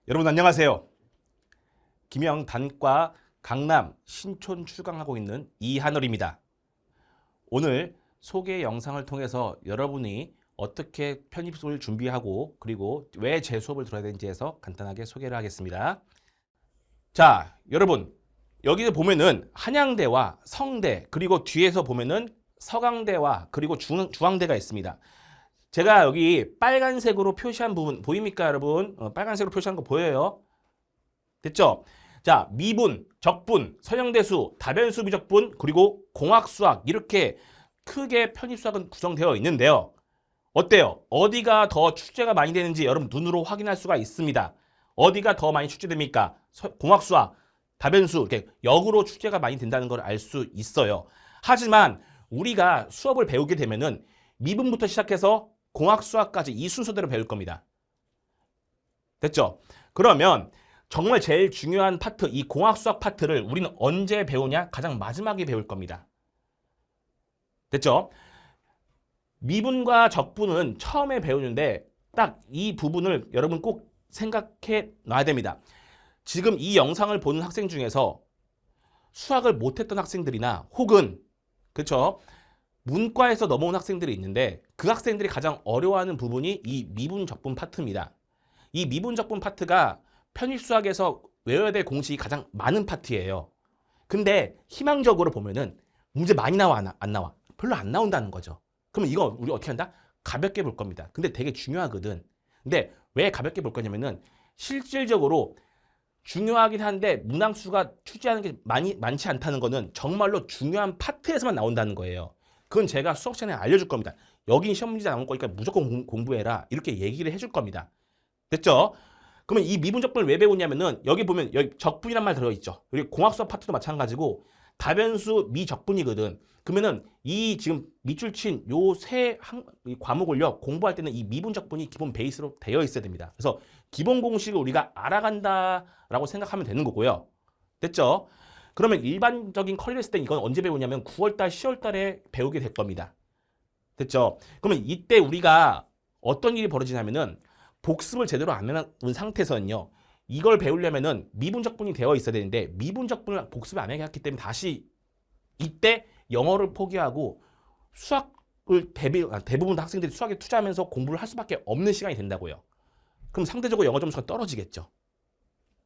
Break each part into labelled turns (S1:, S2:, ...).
S1: 여러분 안녕하세요. 김영 단과 강남 신촌 출강하고 있는 이한월입니다. 오늘 소개 영상을 통해서 여러분이 어떻게 편입을 준비하고 그리고 왜 제 수업을 들어야 되는지에서 간단하게 소개를 하겠습니다. 자, 여러분 여기 보면은 한양대와 성대 그리고 뒤에서 보면은 서강대와 그리고 중앙대가 있습니다. 제가 여기 빨간색으로 표시한 부분 보입니까, 여러분? 빨간색으로 표시한 거 보여요? 됐죠? 자, 미분, 적분, 서형대수, 다변수 미적분, 그리고 공학수학 이렇게 크게 편입수학은 구성되어 있는데요. 어때요? 어디가 더 출제가 많이 되는지 여러분 눈으로 확인할 수가 있습니다. 어디가 더 많이 출제됩니까? 공학수학, 다변수 이렇게 역으로 출제가 많이 된다는 걸 알 수 있어요. 하지만 우리가 수업을 배우게 되면은 미분부터 시작해서 공학수학까지 이 순서대로 배울 겁니다. 됐죠? 그러면 정말 제일 중요한 파트, 이 공학수학 파트를 우리는 언제 배우냐? 가장 마지막에 배울 겁니다. 됐죠? 미분과 적분은 처음에 배우는데 딱 이 부분을 여러분 꼭 생각해 놔야 됩니다. 지금 이 영상을 보는 학생 중에서 수학을 못했던 학생들이나 혹은 그렇죠? 문과에서 넘어온 학생들이 있는데 그 학생들이 가장 어려워하는 부분이 이 미분 적분 파트입니다. 이 미분 적분 파트가 편입수학에서 외워야 될 공식이 가장 많은 파트예요. 근데 희망적으로 보면은 문제 많이 나와 안 나와? 별로 안 나온다는 거죠. 그러면 이거 우리 어떻게 한다? 가볍게 볼 겁니다. 근데 되게 중요하거든. 근데 왜 가볍게 볼 거냐면은 실질적으로 중요하긴 한데 문항수가 출제하는 게 많지 않다는 거는 정말로 중요한 파트에서만 나온다는 거예요. 그건 제가 수업 시간에 알려줄 겁니다. 여긴 시험 문제 나온 거니까 무조건 공부해라. 이렇게 얘기를 해줄 겁니다. 됐죠? 그러면 이 미분적분을 왜 배우냐면은 여기 보면 여기 적분이란 말 들어있죠. 그리고 공학수학 파트도 마찬가지고 다변수 미적분이거든. 그러면은 이 지금 밑줄 친 요 세 과목을요 공부할 때는 이 미분적분이 기본 베이스로 되어 있어야 됩니다. 그래서 기본 공식을 우리가 알아간다라고 생각하면 되는 거고요. 됐죠? 그러면 일반적인 커리를 했을 때 이건 언제 배우냐면 9월달, 10월달에 배우게 될 겁니다. 됐죠? 그러면 이때 우리가 어떤 일이 벌어지냐면은 복습을 제대로 안 해놓은 상태에서는요. 이걸 배우려면은 미분적분이 되어 있어야 되는데 미분적분을 복습을 안 해놨기 때문에 다시 이때 영어를 포기하고 수학을 대부분 학생들이 수학에 투자하면서 공부를 할 수밖에 없는 시간이 된다고요. 그럼 상대적으로 영어 점수가 떨어지겠죠.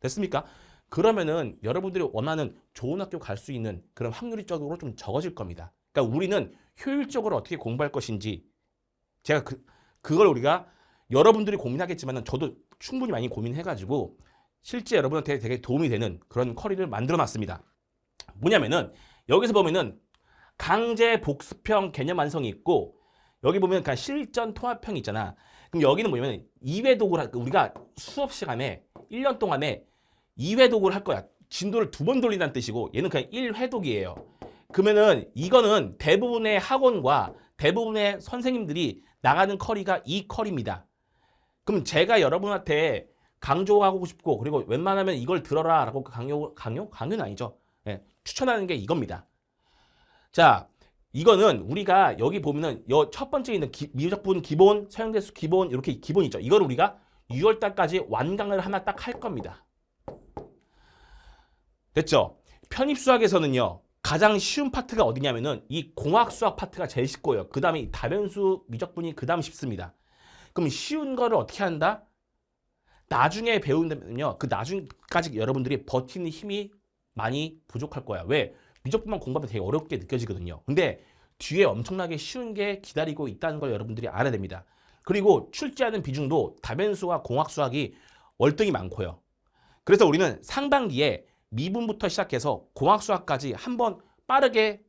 S1: 됐습니까? 그러면은 여러분들이 원하는 좋은 학교 갈 수 있는 그런 확률적으로 좀 적어질 겁니다. 그러니까 우리는 효율적으로 어떻게 공부할 것인지 제가 그걸 우리가 여러분들이 고민하겠지만 저도 충분히 많이 고민해가지고 실제 여러분한테 되게 도움이 되는 그런 커리를 만들어 놨습니다. 뭐냐면은 여기서 보면은 강제 복습형 개념 완성이 있고 여기 보면 그냥 실전 통합형이 있잖아. 그럼 여기는 뭐냐면 2회 도구를 우리가 수업 시간에 1년 동안에 2회 도구를 할 거야. 진도를 2번 돌린다는 뜻이고 얘는 그냥 1회독이에요. 그러면은 이거는 대부분의 학원과 대부분의 선생님들이 나가는 커리가 이 커리입니다. 그럼 제가 여러분한테 강조하고 싶고 그리고 웬만하면 이걸 들어라 라고 강요는 아니죠. 예, 추천하는 게 이겁니다. 자, 이거는 우리가 여기 보면은 첫 번째 있는 미적분 기본, 서형대수 기본 이렇게 기본 있죠. 이걸 우리가 6월달까지 완강을 하나 딱 할 겁니다. 됐죠? 편입수학에서는요. 가장 쉬운 파트가 어디냐면은 이 공학수학 파트가 제일 쉽고요. 그 다음에 이 다변수 미적분이 그 다음 쉽습니다. 그럼 쉬운 거를 어떻게 한다? 나중에 배운다면요. 그 나중까지 여러분들이 버티는 힘이 많이 부족할 거야. 왜? 미적분만 공부하면 되게 어렵게 느껴지거든요. 근데 뒤에 엄청나게 쉬운 게 기다리고 있다는 걸 여러분들이 알아야 됩니다. 그리고 출제하는 비중도 다변수와 공학수학이 월등히 많고요. 그래서 우리는 상반기에 미분부터 시작해서 공학수학까지 한번 빠르게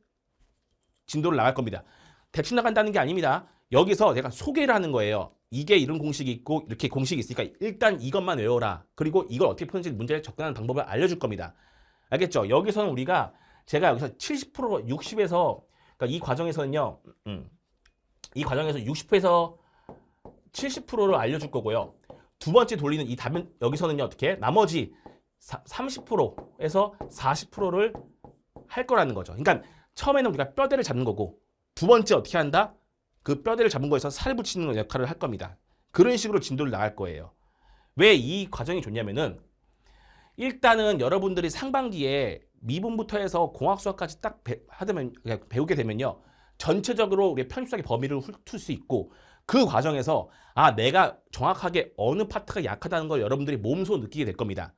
S1: 진도를 나갈 겁니다. 대충 나간다는 게 아닙니다. 여기서 내가 소개를 하는 거예요. 이게 이런 공식이 있고 이렇게 공식이 있으니까 일단 이것만 외워라. 그리고 이걸 어떻게 푸는지 문제를 접근하는 방법을 알려줄 겁니다. 알겠죠? 여기서는 우리가 제가 여기서 70% 60에서 그러니까 이 과정에서는요. 이 과정에서 60에서 70%를 알려줄 거고요. 두 번째 돌리는 이 답은 여기서는요. 어떻게 나머지 30%에서 40%를 할 거라는 거죠. 그러니까 처음에는 우리가 뼈대를 잡는 거고 두 번째 어떻게 한다? 그 뼈대를 잡은 거에서 살 붙이는 역할을 할 겁니다. 그런 식으로 진도를 나갈 거예요. 왜 이 과정이 좋냐면은 일단은 여러분들이 상반기에 미분부터 해서 공학수학까지 딱 배우게 되면요. 전체적으로 우리 편입수학의 범위를 훑을 수 있고 그 과정에서 내가 정확하게 어느 파트가 약하다는 걸 여러분들이 몸소 느끼게 될 겁니다.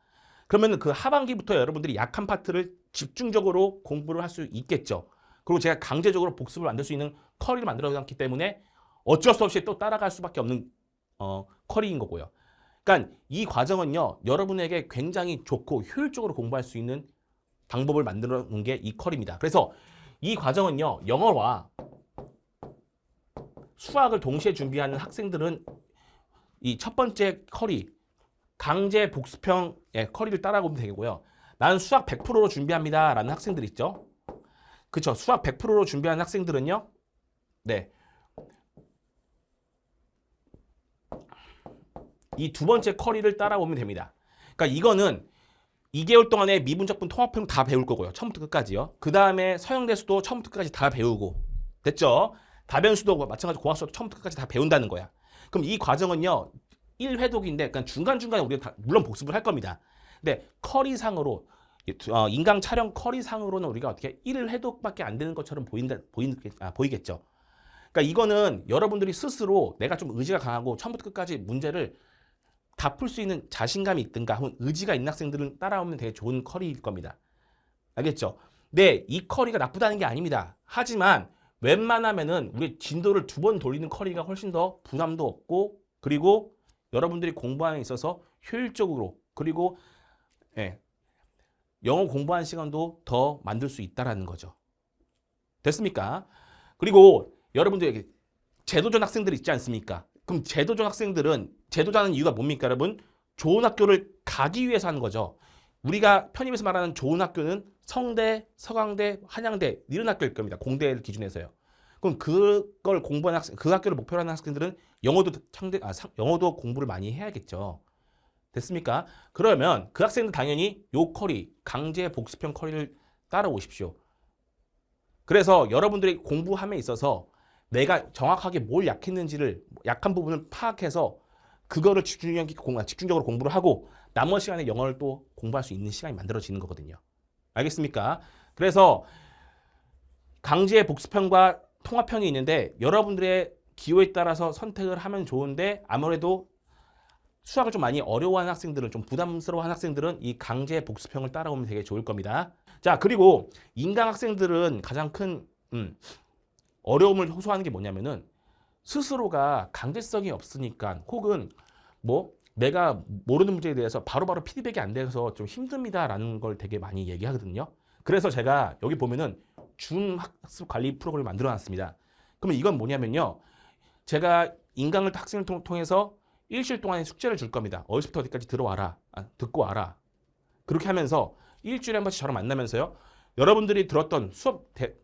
S1: 그러면 그 하반기부터 여러분들이 약한 파트를 집중적으로 공부를 할 수 있겠죠. 그리고 제가 강제적으로 복습을 만들 수 있는 커리를 만들어 놨기 때문에 어쩔 수 없이 또 따라갈 수밖에 없는 커리인 거고요. 그러니까 이 과정은요. 여러분에게 굉장히 좋고 효율적으로 공부할 수 있는 방법을 만들어 놓은 게 이 커리입니다. 그래서 이 과정은요. 영어와 수학을 동시에 준비하는 학생들은 이 첫 번째 커리, 강제 복습형의 커리를 따라가면 되고요. 나는 수학 100%로 준비합니다. 라는 학생들 있죠. 그쵸. 수학 100%로 준비하는 학생들은요. 네. 이 두 번째 커리를 따라오면 됩니다. 그러니까 이거는 2개월 동안에 미분적분 통합형 다 배울 거고요. 처음부터 끝까지요. 그 다음에 서형대수도 처음부터 끝까지 다 배우고. 됐죠? 다변수도 마찬가지로 공학수도 처음부터 끝까지 다 배운다는 거야. 그럼 이 과정은요. 1회독인데 그러니까 중간중간에 우리가 물론 복습을 할 겁니다. 근데 커리상으로 인강 촬영 커리상으로는 우리가 어떻게 1회독밖에 안 되는 것처럼 보이겠죠. 그러니까 이거는 여러분들이 스스로 내가 좀 의지가 강하고 처음부터 끝까지 문제를 다 풀 수 있는 자신감이 있든가 혹은 의지가 있는 학생들은 따라오면 되게 좋은 커리일 겁니다. 알겠죠? 네, 이 커리가 나쁘다는 게 아닙니다. 하지만 웬만하면은 우리 진도를 2번 돌리는 커리가 훨씬 더 부담도 없고 그리고 여러분들이 공부하는 데 있어서 효율적으로 그리고 영어 공부하는 시간도 더 만들 수 있다는 거죠. 됐습니까? 그리고 여러분들 제도전 학생들 있지 않습니까? 그럼 제도전 학생들은 제도자는 이유가 뭡니까, 여러분? 좋은 학교를 가기 위해서 하는 거죠. 우리가 편입에서 말하는 좋은 학교는 성대, 서강대, 한양대 이런 학교일 겁니다. 공대를 기준해서요. 그럼 그걸 공부하는 학생, 그 학교를 목표로 하는 학생들은 영어도 공부를 많이 해야겠죠. 됐습니까? 그러면 그 학생들 당연히 요 커리, 강제 복습형 커리를 따라오십시오. 그래서 여러분들이 공부함에 있어서 내가 정확하게 뭘 약했는지를 약한 부분을 파악해서 그거를 집중적으로 공부를 하고 나머지 시간에 영어를 또 공부할 수 있는 시간이 만들어지는 거거든요. 알겠습니까? 그래서 강제 복습형과 통합형이 있는데 여러분들의 기호에 따라서 선택을 하면 좋은데 아무래도 수학을 좀 많이 어려워하는 학생들은 좀 부담스러워하는 학생들은 이 강제 복습형을 따라오면 되게 좋을 겁니다. 자, 그리고 인강 학생들은 가장 큰 어려움을 호소하는 게 뭐냐면은 스스로가 강제성이 없으니까 혹은 뭐 내가 모르는 문제에 대해서 바로바로 피드백이 안 돼서 좀 힘듭니다라는 걸 되게 많이 얘기하거든요. 그래서 제가 여기 보면은 중학습 관리 프로그램을 만들어 놨습니다. 그러면 이건 뭐냐면요. 제가 인강을 학생을 통해서 일주일 동안의 숙제를 줄 겁니다. 어디서부터 어디까지 들어와라. 듣고 와라. 그렇게 하면서 일주일에 한 번씩 저랑 만나면서요. 여러분들이 들었던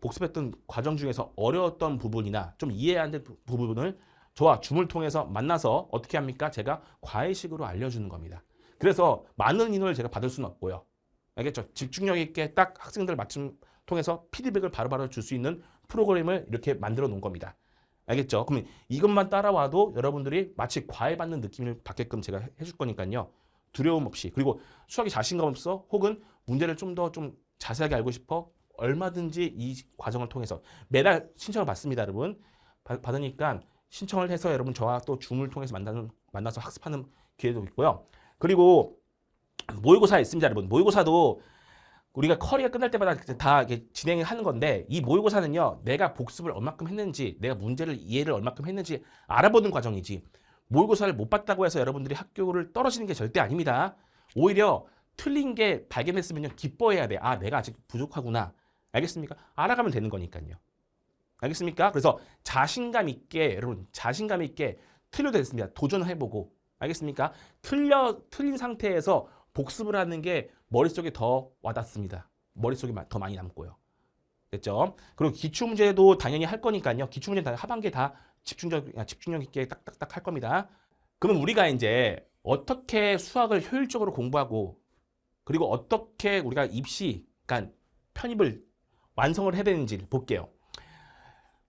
S1: 복습했던 과정 중에서 어려웠던 부분이나 좀 이해 안 된 부분을 저와 줌을 통해서 만나서 어떻게 합니까? 제가 과외식으로 알려주는 겁니다. 그래서 많은 인원을 제가 받을 수는 없고요. 알겠죠? 집중력 있게 딱 학생들 맞춤 통해서 피드백을 바로바로 줄 수 있는 프로그램을 이렇게 만들어 놓은 겁니다. 알겠죠? 그러면 이것만 따라와도 여러분들이 마치 과외받는 느낌을 받게끔 제가 해줄 거니까요. 두려움 없이 그리고 수학에 자신감 없어 혹은 문제를 좀 더 좀 자세하게 알고 싶어 얼마든지 이 과정을 통해서 매달 신청을 받습니다, 여러분. 받으니까 신청을 해서 여러분 저와 또 줌을 통해서 만나서 학습하는 기회도 있고요. 그리고 모의고사 있습니다, 여러분. 모의고사도 우리가 커리가 끝날 때마다 다 이렇게 진행을 하는 건데 이 모의고사는요. 내가 복습을 얼마큼 했는지 내가 문제를 이해를 얼마큼 했는지 알아보는 과정이지 모의고사를 못 봤다고 해서 여러분들이 학교를 떨어지는 게 절대 아닙니다. 오히려 틀린 게 발견했으면요. 기뻐해야 돼. 내가 아직 부족하구나. 알겠습니까? 알아가면 되는 거니까요. 알겠습니까? 그래서 자신감 있게 여러분 자신감 있게 틀려도 됐습니다. 도전해보고 알겠습니까? 틀린 상태에서 복습을 하는 게 머릿속에 더 와닿습니다. 머릿속에 더 많이 남고요. 됐죠? 그리고 기출문제도 당연히 할 거니까요. 기출문제는 하반기에 다 집중력 있게 딱딱딱 할 겁니다. 그러면 우리가 이제 어떻게 수학을 효율적으로 공부하고 그리고 어떻게 우리가 그러니까 편입을 완성을 해야 되는지 볼게요.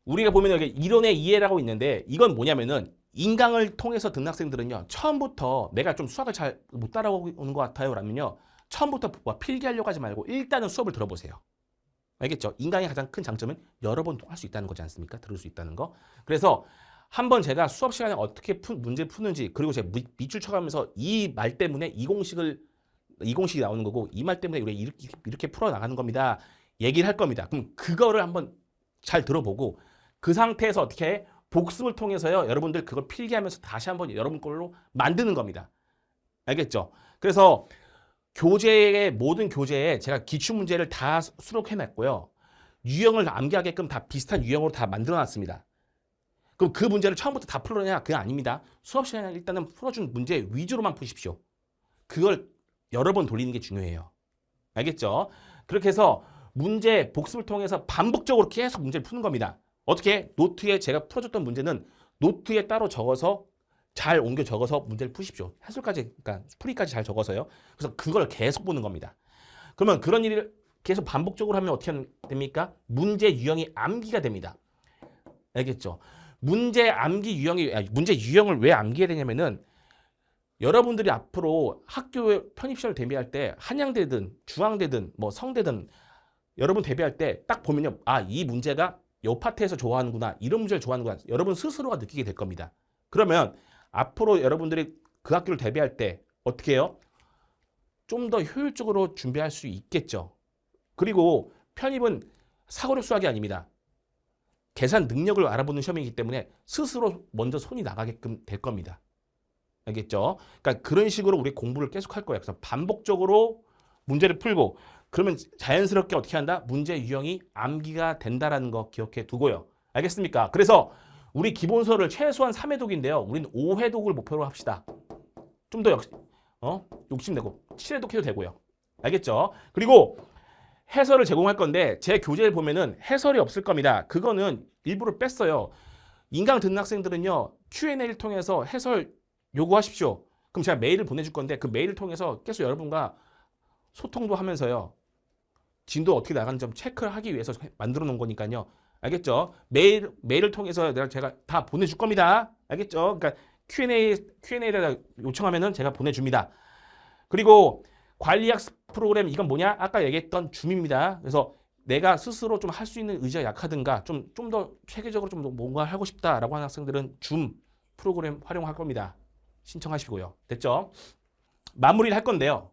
S1: 우리가 보면 여기 이론의 이해라고 있는데 이건 뭐냐면은 인강을 통해서 듣는 학생들은요, 처음부터 내가 좀 수학을 잘 못 따라오는 것 같아요 라면요, 처음부터 필기하려고 하지 말고 일단은 수업을 들어보세요. 알겠죠? 인강의 가장 큰 장점은 여러 번 할 수 있다는 거지 않습니까? 들을 수 있다는 거. 그래서 한번 제가 수업 시간에 어떻게 문제 푸는지, 그리고 제가 밑줄 쳐가면서 이 말 때문에 이 공식이 나오는 거고, 이 말 때문에 우리가 이렇게 풀어 나가는 겁니다. 얘기를 할 겁니다. 그럼 그거를 한번 잘 들어보고, 그 상태에서 어떻게 복습을 통해서요, 여러분들 그걸 필기하면서 다시 한번 여러분 걸로 만드는 겁니다. 알겠죠? 그래서 모든 교재에 제가 기출문제를 다 수록해놨고요. 유형을 암기하게끔 다 비슷한 유형으로 다 만들어놨습니다. 그럼 그 문제를 처음부터 다 풀어내냐? 그게 아닙니다. 수업 시간에 일단은 풀어준 문제 위주로만 푸십시오. 그걸 여러 번 돌리는 게 중요해요. 알겠죠? 그렇게 해서 문제 복습을 통해서 반복적으로 계속 문제를 푸는 겁니다. 어떻게? 노트에 제가 풀어줬던 문제는 노트에 따로 적어서 잘 옮겨 적어서 문제를 푸십시오. 해설까지, 그러니까 풀이까지 잘 적어서요. 그래서 그걸 계속 보는 겁니다. 그러면 그런 일을 계속 반복적으로 하면 어떻게 됩니까? 문제 유형이 암기가 됩니다. 알겠죠? 문제 유형을 왜 암기해야 되냐면은, 여러분들이 앞으로 학교에 편입시험을 대비할 때 한양대든 중앙대든 뭐 성대든 여러분 대비할 때 딱 보면요, 아, 이 문제가 요 파트에서 좋아하는구나, 이런 문제를 좋아하는구나, 여러분 스스로가 느끼게 될 겁니다. 그러면 앞으로 여러분들이 그 학교를 대비할 때 어떻게 해요? 좀 더 효율적으로 준비할 수 있겠죠. 그리고 편입은 사고력 수학이 아닙니다. 계산 능력을 알아보는 시험이기 때문에 스스로 먼저 손이 나가게끔 될 겁니다. 알겠죠? 그러니까 그런 식으로 우리 공부를 계속 할 거예요. 그래서 반복적으로 문제를 풀고, 그러면 자연스럽게 어떻게 한다? 문제 유형이 암기가 된다라는 거 기억해 두고요. 알겠습니까? 그래서 우리 기본서를 최소한 3회독인데요. 우리는 5회독을 목표로 합시다. 좀 더 욕심내고 7회독 해도 되고요. 알겠죠? 그리고 해설을 제공할 건데 제 교재를 보면은 해설이 없을 겁니다. 그거는 일부러 뺐어요. 인강 듣는 학생들은요, Q&A를 통해서 해설 요구하십시오. 그럼 제가 메일을 보내줄 건데 그 메일을 통해서 계속 여러분과 소통도 하면서요, 진도 어떻게 나가는지 좀 체크를 하기 위해서 만들어 놓은 거니까요. 알겠죠? 메일을 통해서 제가 다 보내줄 겁니다. 알겠죠? 그러니까 Q&A를 요청하면은 제가 보내줍니다. 그리고 관리학습 프로그램, 이건 뭐냐? 아까 얘기했던 줌입니다. 그래서 내가 스스로 좀 할 수 있는 의지가 약하든가 좀 더 체계적으로 좀 뭔가 하고 싶다라고 하는 학생들은 줌 프로그램 활용할 겁니다. 신청하시고요. 됐죠? 마무리를 할 건데요.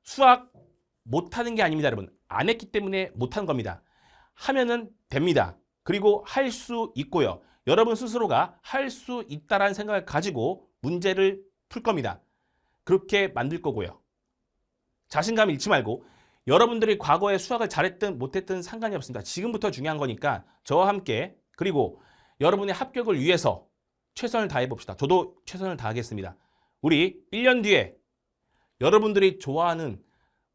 S1: 수학 못하는 게 아닙니다, 여러분. 안 했기 때문에 못하는 겁니다. 하면은 됩니다. 그리고 할 수 있고요. 여러분 스스로가 할 수 있다라는 생각을 가지고 문제를 풀 겁니다. 그렇게 만들 거고요. 자신감 잃지 말고, 여러분들이 과거에 수학을 잘했든 못했든 상관이 없습니다. 지금부터 중요한 거니까 저와 함께, 그리고 여러분의 합격을 위해서 최선을 다해 봅시다. 저도 최선을 다하겠습니다. 우리 1년 뒤에 여러분들이 좋아하는,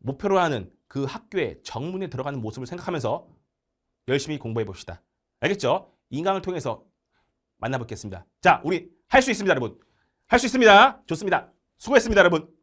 S1: 목표로 하는 그 학교에 정문에 들어가는 모습을 생각하면서 열심히 공부해 봅시다. 알겠죠? 인강을 통해서 만나뵙겠습니다. 자, 우리 할 수 있습니다, 여러분. 할 수 있습니다. 좋습니다. 수고했습니다, 여러분.